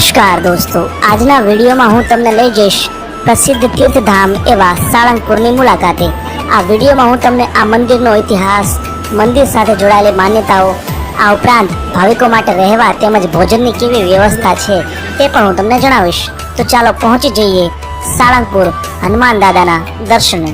નમસ્કાર દોસ્તો, આજના વિડીયોમાં હું તમને લઈ જઈશ પ્રસિદ્ધ તીર્થધામ એવા સાળંગપુરની મુલાકાતે। આ વિડીયોમાં હું તમને આ મંદિરનો ઇતિહાસ, મંદિર સાથે જોડાયેલી માન્યતાઓ, આ ઉપરાંત ભાવિકો માટે રહેવા તેમજ ભોજનની કેવી વ્યવસ્થા છે તે પણ હું તમને જણાવીશ। તો ચાલો પહોંચી જઈએ સાળંગપુર હનુમાન દાદાના દર્શને।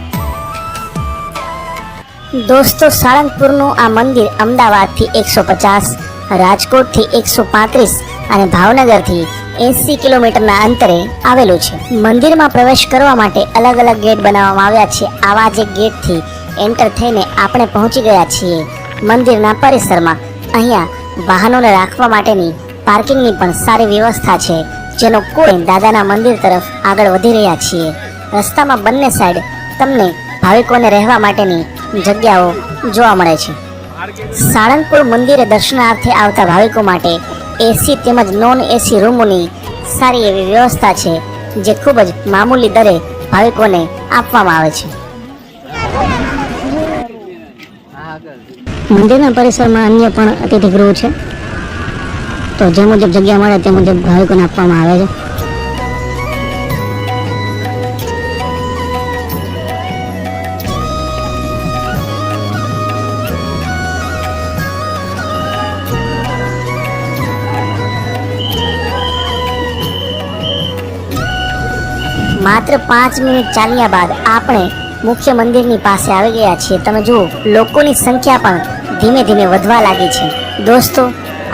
દોસ્તો, સાળંગપુરનું આ મંદિર અમદાવાદથી 150, રાજકોટથી 135 અને ભાવનગરથી 80 કિલોમીટરના અંતરે આવેલું છે। મંદિરમાં પ્રવેશ કરવા માટે અલગ અલગ ગેટ બનાવવામાં આવ્યા છે। આવા જ ગેટથી એન્ટર થઈને આપણે પહોંચી ગયા છીએ મંદિરના પરિસરમાં। અહીંયા વાહનોને રાખવા માટેની પાર્કિંગની પણ સારી વ્યવસ્થા છે, જેનો કોઈ દાદાના મંદિર તરફ આગળ વધી રહ્યા છીએ। રસ્તામાં બંને સાઈડ તમને ભાવિકોને રહેવા માટેની જગ્યાઓ જોવા મળે છે। સાળંગપુર મંદિરે દર્શનાર્થે આવતા ભાવિકો માટે એસી તેમજ નોન એસી રૂમોની સારી એવી વ્યવસ્થા છે, જે ખૂબ જ મામૂલી દરે ભાવિકોને આપવામાં આવે છે। મંદિરના પરિસરમાં અન્ય પણ અતિથિગૃહ છે, તો જે મુજબ જગ્યા મળે તે મુજબ ભાવિકોને આપવામાં આવે છે। માત્ર 5 મિનિટ ચાલ્યા બાદ આપણે મુખ્ય મંદિરની પાસે આવી ગયા છીએ। તમે જુઓ, લોકોની સંખ્યા પણ ધીમે ધીમે વધવા લાગી છે। દોસ્તો,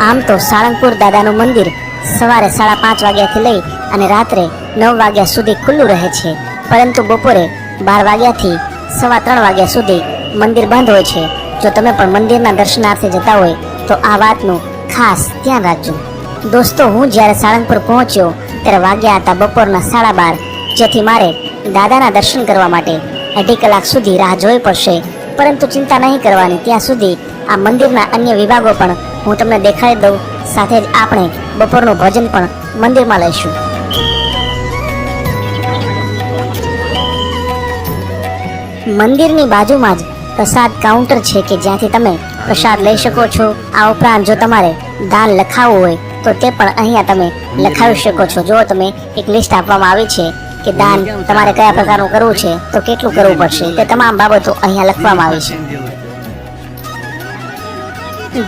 આમ તો સાળંગપુર દાદાનું મંદિર સવારે 5:30 વાગ્યાથી લઈ અને રાત્રે 9 વાગ્યા સુધી ખુલ્લું રહે છે, પરંતુ બપોરે 12 વાગ્યાથી 3:15 વાગ્યા સુધી મંદિર બંધ હોય છે। જો તમે પણ મંદિરના દર્શનાર્થે જતા હોય તો આ વાતનું ખાસ ધ્યાન રાખજો। દોસ્તો, હું જ્યારે સાળંગપુર પહોંચ્યો ત્યારે વાગ્યા હતા બપોરના 12:30, જેથી મારે દાદાના દર્શન કરવા માટે 2.5 કલાક સુધી રાહ જોવી પડશે। પરંતુ ચિંતા નહીં કરવાની, ત્યાં સુધી આ મંદિરના અન્ય વિભાગો પણ હું તમને દેખાડી દઉં, સાથે જ આપણે બપોરનું ભોજન પણ મંદિરમાં લઈશું। મંદિરની બાજુમાં જ પ્રસાદ કાઉન્ટર છે કે જ્યાંથી તમે પ્રસાદ લઈ શકો છો। આ ઉપરાંત જો તમારે દાન લખાવવું હોય તો તે પણ અહીંયા તમે લખાવી શકો છો। જો તમે એક લિસ્ટ આપવામાં આવી છે કે દાન તમારે કયા પ્રકારનું કરવું છે, તો કેટલું કરવું પડશે, તે તમામ બાબતો અહીંયા લખવામાં આવી છે।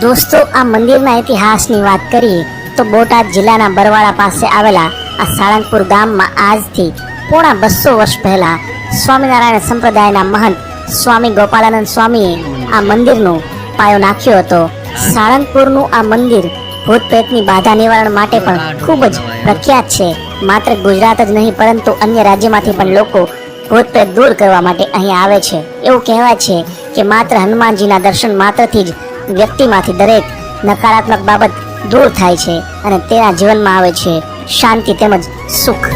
દોસ્તો, આ મંદિરના ઇતિહાસની વાત કરીએ તો બોટાદ જિલ્લાના બરવાળા પાસે આવેલા આ સાળંગપુર ગામમાં આજથી પોણા 200 વર્ષ પહેલા સ્વામિનારાયણ સંપ્રદાયના મહંત સ્વામી ગોપાળાનંદ સ્વામીએ આ મંદિરનો પાયો નાખ્યો હતો। સાળંગપુરનું આ મંદિર ભૂત પ્રેતની બાધા નિવારણ માટે પણ ખૂબ જ પ્રખ્યાત છે। માત્ર ગુજરાત જ નહીં, પરંતુ અન્ય રાજ્યમાંથી પણ લોકો ભૂત પ્રેત દૂર કરવા માટે અહીંયા આવે છે। એવું કહેવાય છે કે માત્ર હનુમાનજીના દર્શન માત્રથી જ વ્યક્તિમાંથી દરેક નકારાત્મક બાબત દૂર થાય છે અને તેના જીવનમાં આવે છે શાંતિ તેમજ સુખ।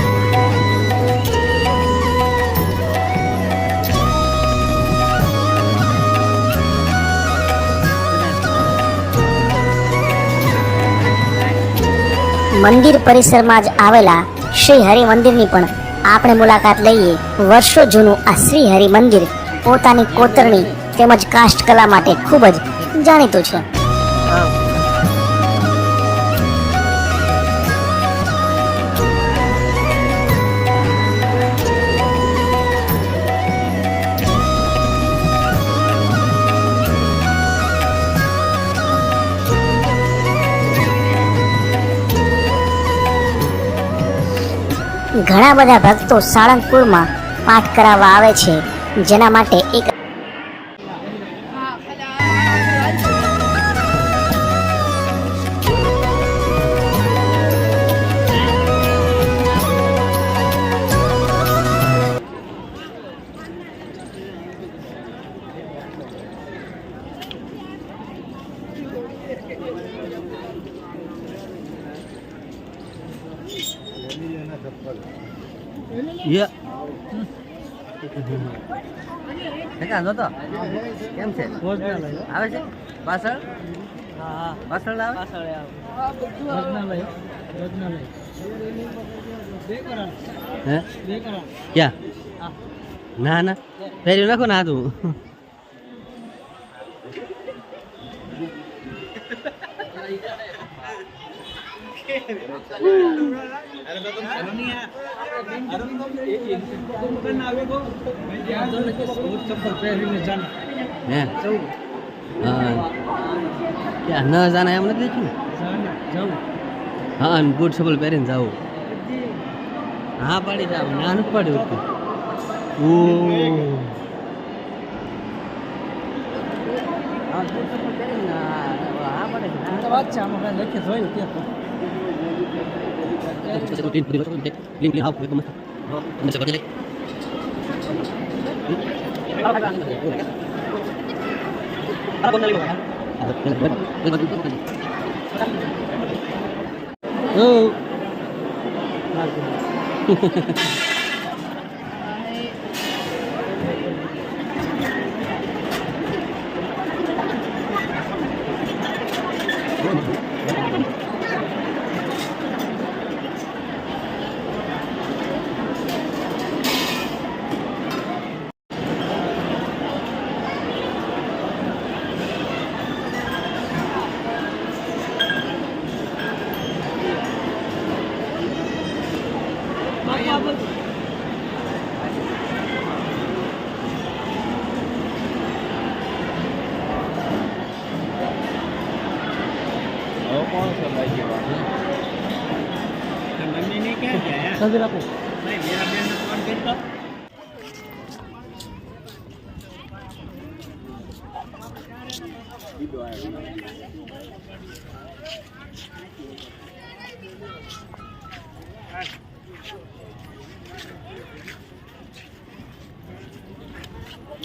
મંદિર પરિસરમાં જ આવેલા શ્રી હરિ મંદિરની પણ આપણે મુલાકાત લઈએ। વર્ષો જૂનું આ શ્રી હરિ મંદિર પોતાની કોતરણી તેમજ કાષ્ઠ કલા માટે ખૂબ જ જાણીતું છે। ઘણા બધા ભક્તો સાળંગપુરમાં પાઠ કરાવવા આવે છે, જેના માટે એક Ya. Tekan તો કેમ છે? આવે છે પાછળ? હા, પાછળ આવે? પાછળ આવે. ભોજનાલય. હે? ક્યાં? ના ના, ફેરી નાખો ના તું। હે હા ક્યાં ન જાના એમ નથી લખ્યું હા અને બૂટ ચપ્પલ પહેરીને જાવું હા પાડી જાવ ના નથી પાડ્યું હતું ઓ હા બૂટ ચપ્પલ પહેરીને હા પાડે વાત છે આમાં લખી જોયું ત્યાં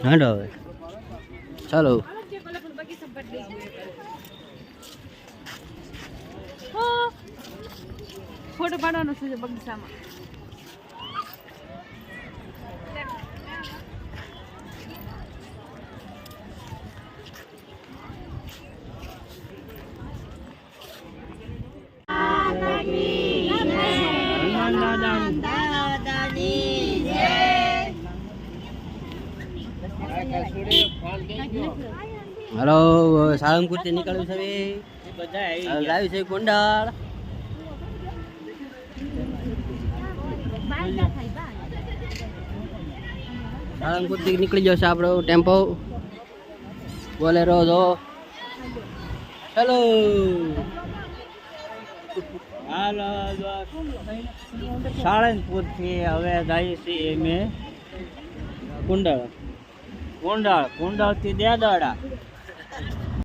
હાંડો હવે ચાલો ફોટો પાડવાનો છે બગીચામાં હાલો સાળંગપુર થી નીકળ્યું છે લાવ્યું છે કુંડાળ સાળંગપુર થી નીકળી જશે આપણો ટેમ્પો બોલેરો જો હેલો સાળંગપુર થી હવે જાય છે અમે કુંડાળ થી દેદાડા